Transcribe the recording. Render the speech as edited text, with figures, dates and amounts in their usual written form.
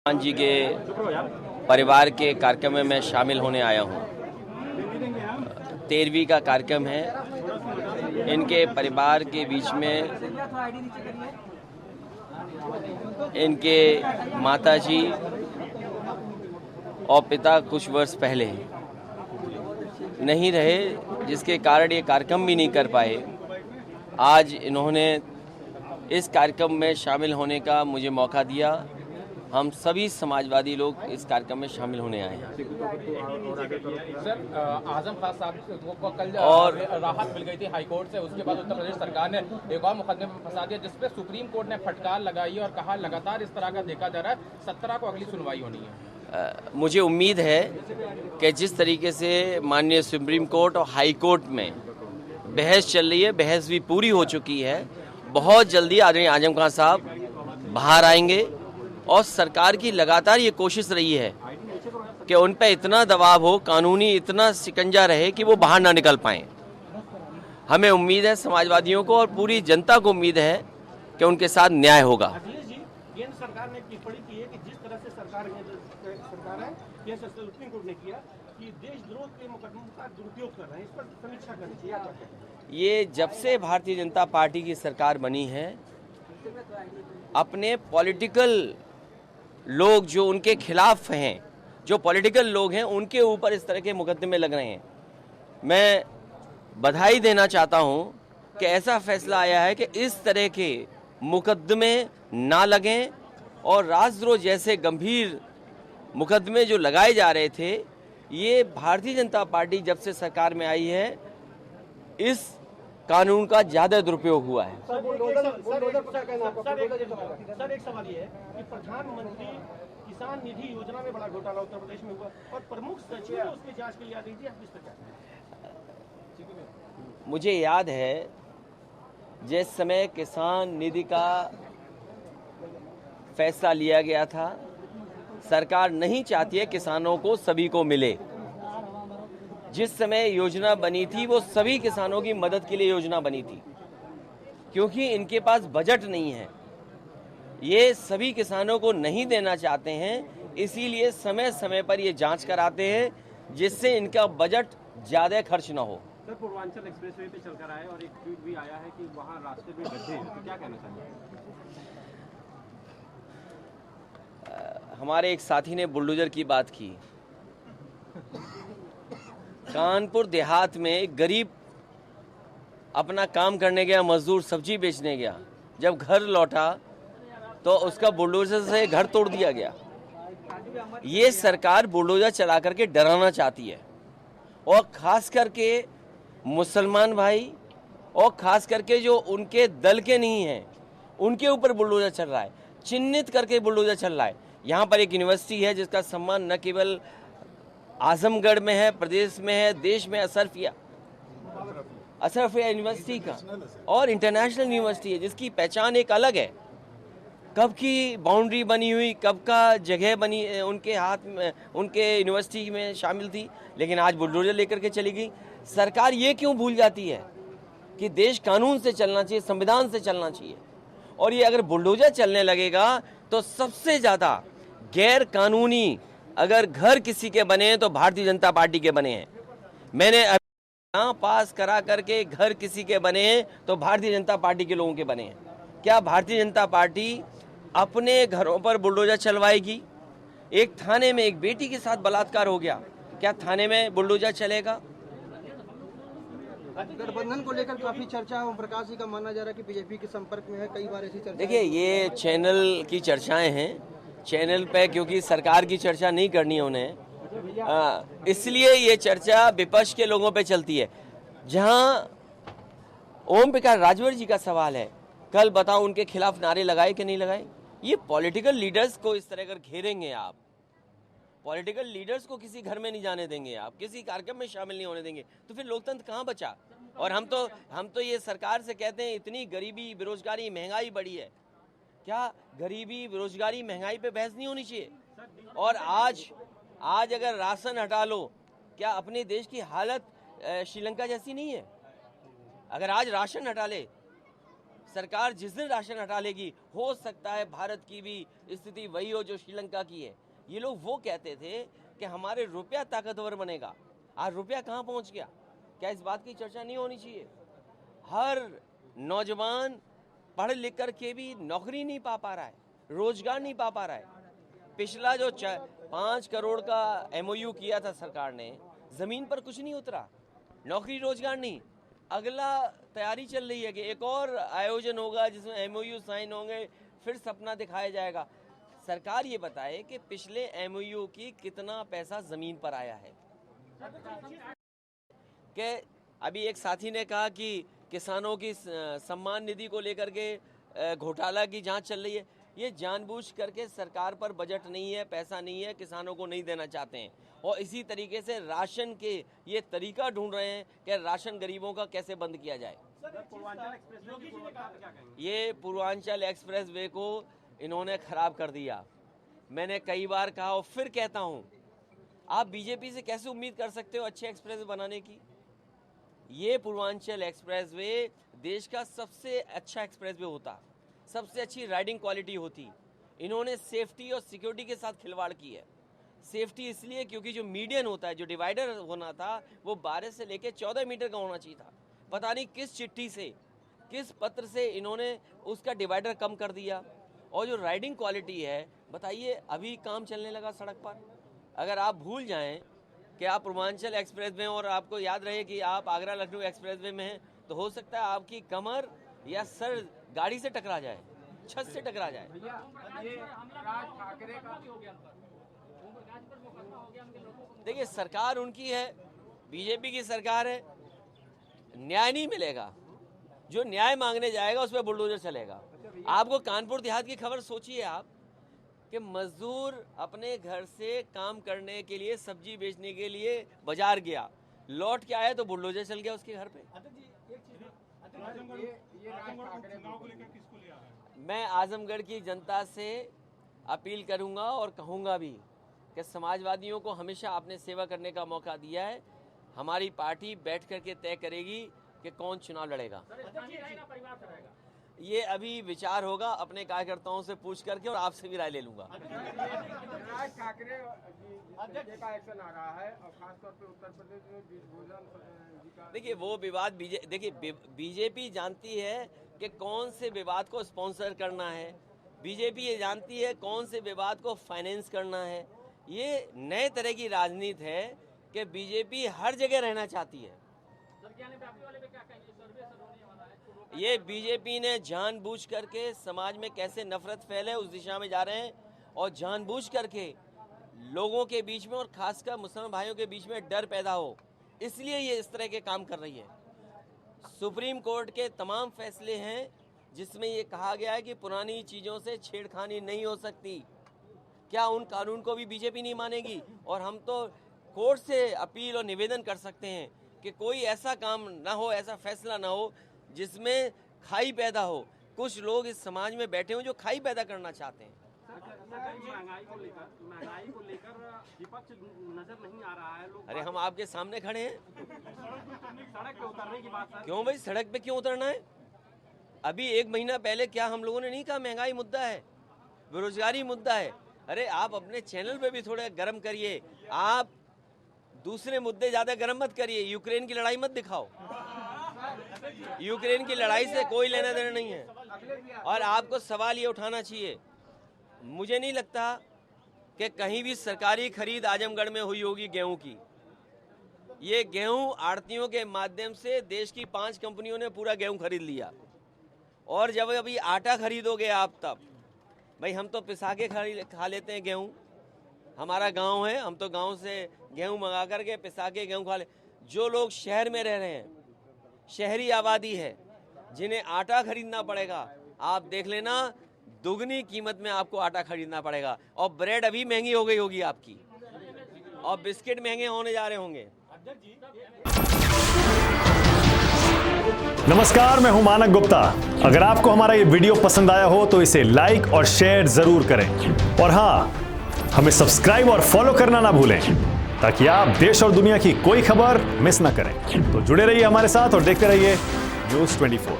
हनुमान जी के परिवार के कार्यक्रम में मैं शामिल होने आया हूँ। 13वीं का कार्यक्रम है। इनके परिवार के बीच में इनके माताजी और पिता कुछ वर्ष पहले नहीं रहे, जिसके कारण ये कार्यक्रम भी नहीं कर पाए। आज इन्होंने इस कार्यक्रम में शामिल होने का मुझे मौका दिया। हम सभी समाजवादी लोग इस कार्यक्रम में शामिल होने आए हैं। सर, आजम खान साहब को कल और राहत मिल गई थी हाईकोर्ट से। उसके बाद उत्तर प्रदेश सरकार ने एक और मुकदमे में फंसा दिया, जिसपे सुप्रीम कोर्ट ने फटकार लगाई और कहा लगातार इस तरह का देखा जा रहा है। 17 को अगली सुनवाई होनी है। मुझे उम्मीद है कि जिस तरीके से माननीय सुप्रीम कोर्ट और हाई कोर्ट में बहस चल रही है, बहस भी पूरी हो चुकी है। बहुत जल्दी आदरणीय आजम खान साहब बाहर आएंगे और सरकार की लगातार ये कोशिश रही है कि उन पर इतना दबाव हो, कानूनी इतना शिकंजा रहे कि वो बाहर ना निकल पाएं। हमें उम्मीद है, समाजवादियों को और पूरी जनता को उम्मीद है कि उनके साथ न्याय होगा। केंद्र सरकार ने टिप्पणी की है कि जिस तरह से सरकार है, केंद्र सुप्रीम कोर्ट ने किया कि देशद्रोह के मुकदमों का दुरुपयोग कर रहे हैं, इस पर समीक्षा करनी चाहिए। ये जब से भारतीय जनता पार्टी की सरकार बनी है, अपने पॉलिटिकल लोग जो उनके खिलाफ हैं, जो पॉलिटिकल लोग हैं, उनके ऊपर इस तरह के मुकदमे लग रहे हैं। मैं बधाई देना चाहता हूं कि ऐसा फैसला आया है कि इस तरह के मुकदमे ना लगें और राजद्रोह जैसे गंभीर मुकदमे जो लगाए जा रहे थे, ये भारतीय जनता पार्टी जब से सरकार में आई है, इस कानून का ज्यादा दुरुपयोग हुआ है। सर, एक सवाल ये है कि प्रधानमंत्री किसान निधि योजना में बड़ा घोटाला उत्तर प्रदेश में हुआ और प्रमुख सचिव ने उसकी जांच के लिए आदेश दिया। मुझे याद है जिस समय किसान निधि का फैसला लिया गया था, सरकार नहीं चाहती है किसानों को सभी को मिले। जिस समय योजना बनी थी वो सभी किसानों की मदद के लिए योजना बनी थी, क्योंकि इनके पास बजट नहीं है। ये सभी किसानों को नहीं देना चाहते हैं, इसीलिए समय समय पर ये जांच कराते हैं, जिससे इनका बजट ज्यादा खर्च ना हो। सर, पूर्वांचल एक्सप्रेसवे पे चलकर आए और एक ट्वीट भी आया है कि वहाँ रास्ते में गड्ढे हैं, तो क्या कहना चाहिए? हमारे एक साथी ने बुलडोजर की बात की। कानपुर देहात में एक गरीब अपना काम करने गया, मजदूर सब्जी बेचने गया। जब घर लौटा तो उसका बुलडोजर से घर तोड़ दिया गया। ये सरकार बुलडोजर चला करके डराना चाहती है, और खास करके मुसलमान भाई और खास करके जो उनके दल के नहीं हैं, उनके ऊपर बुलडोजर चल रहा है, चिन्हित करके बुलडोजर चल रहा है। यहाँ पर एक यूनिवर्सिटी है जिसका सम्मान न केवल आजमगढ़ में है, प्रदेश में है, देश में अशरफिया यूनिवर्सिटी का, और इंटरनेशनल यूनिवर्सिटी है जिसकी पहचान एक अलग है। कब की बाउंड्री बनी हुई, कब का जगह बनी उनके हाथ में, उनके यूनिवर्सिटी में शामिल थी, लेकिन आज बुलडोजर लेकर के चली गई। सरकार ये क्यों भूल जाती है कि देश कानून से चलना चाहिए, संविधान से चलना चाहिए। और ये अगर बुलडोजर चलने लगेगा तो सबसे ज्यादा गैर कानूनी अगर घर किसी के बने हैं तो भारतीय जनता पार्टी के बने हैं। मैंने अभी पास करा करके घर किसी के बने हैं तो भारतीय जनता पार्टी के लोगों के बने हैं। क्या भारतीय जनता पार्टी अपने घरों पर बुलडोजर चलवाएगी? एक थाने में एक बेटी के साथ बलात्कार हो गया, क्या थाने में बुलडोजर चलेगा? गठबंधन को लेकर काफी चर्चा है। ओम प्रकाश जी का माना जा रहा है कि बीजेपी के संपर्क में है, कई बार ऐसी चर्चा। देखिए, ये चैनल की चर्चाएं हैं। चैनल पे क्योंकि सरकार की चर्चा नहीं करनी है उन्हें, इसलिए ये चर्चा विपक्ष के लोगों पे चलती है। जहां ओम प्रकाश राजभर जी का सवाल है, कल बताओ उनके खिलाफ नारे लगाए कि नहीं लगाए? ये पॉलिटिकल लीडर्स को इस तरह कर घेरेंगे आप, पॉलिटिकल लीडर्स को किसी घर में नहीं जाने देंगे आप, किसी कार्यक्रम में शामिल नहीं होने देंगे, तो फिर लोकतंत्र कहाँ बचा? और हम तो ये सरकार से कहते हैं इतनी गरीबी, बेरोजगारी, महंगाई बढ़ी है, क्या गरीबी, बेरोजगारी, महंगाई पे बहस नहीं होनी चाहिए? और आज अगर राशन हटा लो, क्या अपने देश की हालत श्रीलंका जैसी नहीं है? अगर आज राशन हटा ले, सरकार जिस दिन राशन हटा लेगी, हो सकता है भारत की भी स्थिति वही हो जो श्रीलंका की है। ये लोग वो कहते थे कि हमारे रुपया ताकतवर बनेगा, आज रुपया कहाँ पहुँच गया? क्या इस बात की चर्चा नहीं होनी चाहिए? हर नौजवान पढ़ लिख कर के भी नौकरी नहीं पा रहा है, रोजगार नहीं पा रहा है। पिछला जो 5 करोड़ का MOU किया था सरकार ने, ज़मीन पर कुछ नहीं उतरा, नौकरी रोजगार नहीं। अगला तैयारी चल रही है कि एक और आयोजन होगा जिसमें MOU साइन होंगे, फिर सपना दिखाया जाएगा। सरकार ये बताए कि पिछले MOU की कितना पैसा ज़मीन पर आया है। कि अभी एक साथी ने कहा कि किसानों की सम्मान निधि को लेकर के घोटाला की जांच चल रही है। ये जानबूझ करके सरकार पर बजट नहीं है, पैसा नहीं है, किसानों को नहीं देना चाहते हैं। और इसी तरीके से राशन के ये तरीका ढूंढ रहे हैं कि राशन गरीबों का कैसे बंद किया जाए। ये पूर्वांचल एक्सप्रेस वे को इन्होंने खराब कर दिया। मैंने कई बार कहा और फिर कहता हूँ, आप बीजेपी से कैसे उम्मीद कर सकते हो अच्छे एक्सप्रेस बनाने की? ये पूर्वांचल एक्सप्रेस वे देश का सबसे अच्छा एक्सप्रेस वे होता, सबसे अच्छी राइडिंग क्वालिटी होती। इन्होंने सेफ्टी और सिक्योरिटी के साथ खिलवाड़ की है। सेफ्टी इसलिए क्योंकि जो मीडियन होता है, जो डिवाइडर होना था, वो 12 से लेकर 14 मीटर का होना चाहिए था। पता नहीं किस चिट्ठी से, किस पत्र से इन्होंने उसका डिवाइडर कम कर दिया। और जो राइडिंग क्वालिटी है, बताइए, अभी काम चलने लगा सड़क पर। अगर आप भूल जाएं कि आप पूर्वांचल एक्सप्रेस में और आपको याद रहे कि आप आगरा लखनऊ एक्सप्रेस वे में हैं, तो हो सकता है आपकी कमर या सर गाड़ी से टकरा जाए, छत से टकरा जाए। देखिए, सरकार उनकी है, बीजेपी की सरकार है, न्याय नहीं मिलेगा। जो न्याय मांगने जाएगा उस पर बुलडोजर चलेगा। आपको कानपुर देहात की खबर सोचिए आप कि मजदूर अपने घर से काम करने के लिए, सब्जी बेचने के लिए बाजार गया, लौट के आया तो बुलडोजर चल गया उसके घर पे। मैं आजमगढ़ की जनता से अपील करूंगा और कहूंगा भी कि समाजवादियों को हमेशा आपने सेवा करने का मौका दिया है। हमारी पार्टी बैठ करके तय करेगी कि कौन चुनाव लड़ेगा। ये अभी विचार होगा, अपने कार्यकर्ताओं से पूछ करके, और आपसे भी राय ले लूंगा। राज ठाकरे का एक्शन आ रहा है और खासतौर पे उत्तर प्रदेश में बीज भोजन। देखिए, वो विवाद बीजेपी जानती है कि कौन से विवाद को स्पॉन्सर करना है। बीजेपी ये जानती है कौन से विवाद को फाइनेंस करना है। ये नए तरह की राजनीति है कि बीजेपी हर जगह रहना चाहती है। ये बीजेपी ने जानबूझ करके समाज में कैसे नफरत फैले उस दिशा में जा रहे हैं, और जानबूझ करके लोगों के बीच में और खासकर मुसलमान भाइयों के बीच में डर पैदा हो, इसलिए ये इस तरह के काम कर रही है। सुप्रीम कोर्ट के तमाम फैसले हैं जिसमें ये कहा गया है कि पुरानी चीज़ों से छेड़खानी नहीं हो सकती। क्या उन कानून को भी बीजेपी नहीं मानेगी? और हम तो कोर्ट से अपील और निवेदन कर सकते हैं कि कोई ऐसा काम ना हो, ऐसा फैसला ना हो जिसमें खाई पैदा हो। कुछ लोग इस समाज में बैठे हो जो खाई पैदा करना चाहते हैं। महंगाई को लेकर विपक्ष नजर नहीं आ रहा है। लोग, अरे हम आपके सामने खड़े हैं। सड़क पे उतरने की बात। क्यों भाई, सड़क पे क्यों उतरना है? अभी 1 महीना पहले क्या हम लोगों ने नहीं कहा महंगाई मुद्दा है, बेरोजगारी मुद्दा है? अरे आप अपने चैनल पे भी थोड़ा गर्म करिए। आप दूसरे मुद्दे ज्यादा गर्म मत करिए। यूक्रेन की लड़ाई मत दिखाओ। यूक्रेन की लड़ाई से कोई लेना देना नहीं है। और आपको सवाल ये उठाना चाहिए, मुझे नहीं लगता कि कहीं भी सरकारी खरीद आजमगढ़ में हुई होगी गेहूं की। ये गेहूं आड़तियों के माध्यम से देश की 5 कंपनियों ने पूरा गेहूं खरीद लिया। और जब अभी आटा खरीदोगे आप, तब भाई हम तो पिसा के खा लेते हैं गेहूं। हमारा गांव है, हम तो गांव से गेहूं मंगा करके पिसा के गेहूं खा ले। जो लोग शहर में रह रहे हैं, शहरी आबादी है, जिन्हें आटा खरीदना पड़ेगा, आप देख लेना दुगनी कीमत में आपको आटा खरीदना पड़ेगा। और ब्रेड अभी महंगी हो गई होगी आपकी, और बिस्किट महंगे होने जा रहे होंगे। नमस्कार, मैं हूं मानक गुप्ता। अगर आपको हमारा ये वीडियो पसंद आया हो तो इसे लाइक और शेयर जरूर करें, और हाँ, हमें सब्सक्राइब और फॉलो करना ना भूलें ताकि आप देश और दुनिया की कोई खबर मिस ना करें। तो जुड़े रहिए हमारे साथ और देखते रहिए News 24।